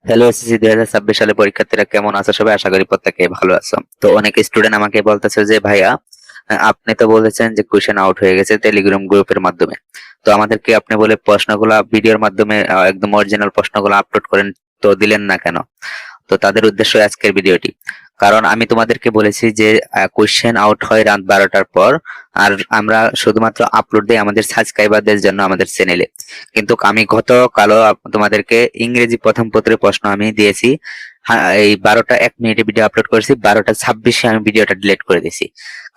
Hello SSC 2026 সালে পরীক্ষার্থীরা কেমন আছো? সবাই আশা করি প্রত্যেকে ভালো আছো। তো অনেক স্টুডেন্ট আমাকে বলতেছে যে ভাইয়া, আপনি তো বলেছেন যে কোশ্চেন আউট হয়ে গেছে টেলিগ্রাম গ্রুপের মাধ্যমে। তো আমাদেরকে আপনি বলে প্রশ্নগুলা ভিডিওর মাধ্যমে একদম অরিজিনাল প্রশ্নগুলো আপলোড করেন, তো দিলেন না কেন? তো তাদের উদ্দেশ্য আজকের ভিডিওটি। কারণ আমি তোমাদেরকে বলেছি যে কোশ্চেন আউট হয় রাত 12টার পর। আর আমরা শুধুমাত্র আপলোড দিই আমাদের সাবস্ক্রাইবারদের জন্য আমাদের চ্যানেলে। কিন্তু আমি গতকালও তোমাদেরকে ইংরেজি প্রথম পত্রের প্রশ্ন আমি দিয়েছি। হ্যাঁ, এই 12টা 1 মিনিটে ভিডিও আপলোড করেছি, 12টা 26 আমি ভিডিওটা ডিলিট করে দিয়েছি।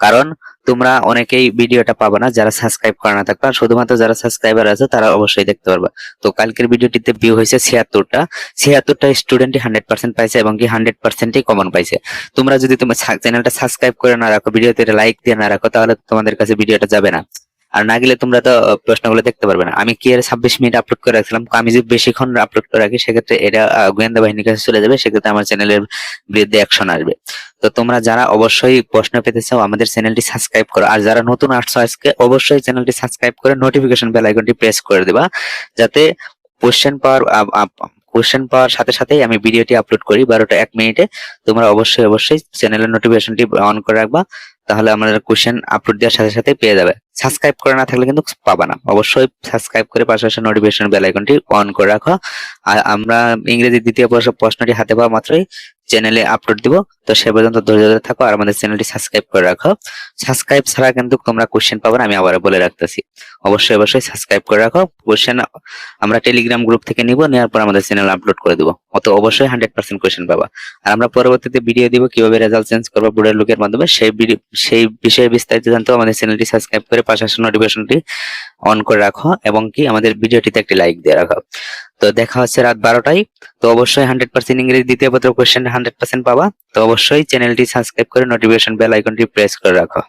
কারণ তোমরা অনেকেই ভিডিওটা পাবে না যারা সাবস্ক্রাইব করা না থাকবে, আর শুধুমাত্র যারা সাবস্ক্রাইবার আছে তারা অবশ্যই দেখতে পারবে। তো কালকের ভিডিওটিতে ভিউ হয়েছে 76টা। 76টা স্টুডেন্টই 100% পাইছে এবং কি 100%ই কমন পাইছে। তোমরা যদি তোমার চ্যানেলটা সাবস্ক্রাইব করে না রাখো, ভিডিওতে লাইক দিয়ে না রাখো, তাহলে তোমাদের কাছে ভিডিওটা যাবে না। আর না গেলে তোমরা তো প্রশ্নগুলো দেখতে পারবে না। আমি কি এর 26 মিনিট আপলোড করে রাখছিলাম, আমি যদি বেশিক্ষণ আপলোড করে রাখি সেক্ষেত্রে এটা গোয়েন্দা বাহিনীর কাছে চলে যাবে, সেক্ষেত্রে আমার চ্যানেলের বিরুদ্ধে অ্যাকশন আসবে। তো তোমরা যারা অবশ্যই প্রশ্ন পেতে চাও আমাদের চ্যানেলটি সাবস্ক্রাইব করো, আর যারা নতুন আসছো আজকে অবশ্যই চ্যানেলটি সাবস্ক্রাইব করে নোটিফিকেশন বেল আইকনটি প্রেস করে দিবা, যাতে কোশ্চেন পাওয়ার কোশ্চেন পাওয়ার সাথে সাথেই আমি ভিডিওটি আপলোড করি 12টা 1 মিনিটে। তোমরা অবশ্যই অবশ্যই চ্যানেলের নোটিফিকেশনটি অন করে রাখবা, তাহলে আমাদের কোশ্চেন আপলোড দেওয়ার সাথে সাথে পেয়ে যাবে। সাবস্ক্রাইব করে না থাকলে কিন্তু পাবা না। অবশ্যই সাবস্ক্রাইব করে পাশাপাশি নোটিফিকেশন বেল আইকনটি অন করে রাখো। আর আমরা ইংরেজি দ্বিতীয় প্রশ্নটি হাতে পাওয়া মাত্রই চ্যানেলে আপলোড দিব। তো সে পর্যন্ত ধৈর্য ধরে থাকো আর আমাদের চ্যানেলটি সাবস্ক্রাইব করে রাখো। সাবস্ক্রাইব ছাড়া কিন্তু তোমরা কোশ্চেন পাবে না, আমি আবার বলে রাখতেছি। অবশ্যই অবশ্যই সাবস্ক্রাইব করে রাখো। কোশ্চেন আমরা টেলিগ্রাম গ্রুপ থেকে নিব, নেওয়ার পর আমাদের চ্যানেল আপলোড করে দিব। অত অবশ্যই 100% কোশ্চেন পাবা। আর আমরা পরবর্তীতে ভিডিও দিব কিভাবে রেজাল্ট চেঞ্জ করবো বোর্ডের লোকের মাধ্যমে। সেই বিষয়ে বিস্তারিত জানতে আমাদের চ্যানেলটি সাবস্ক্রাইব করে পাশাপাশি নোটিফিকেশনটি অন করে রাখো এবং কি আমাদের ভিডিওটিতে একটি লাইক দিয়ে রাখো। তো দেখা হচ্ছে রাত 12টায়। তো অবশ্যই 100% ইংরেজি দ্বিতীয় পত্র কোশ্চেন 100% পাবা। তো অবশ্যই চ্যানেলটি সাবস্ক্রাইব করে নোটিফিকেশন বেল আইকনটি প্রেস করে রাখো।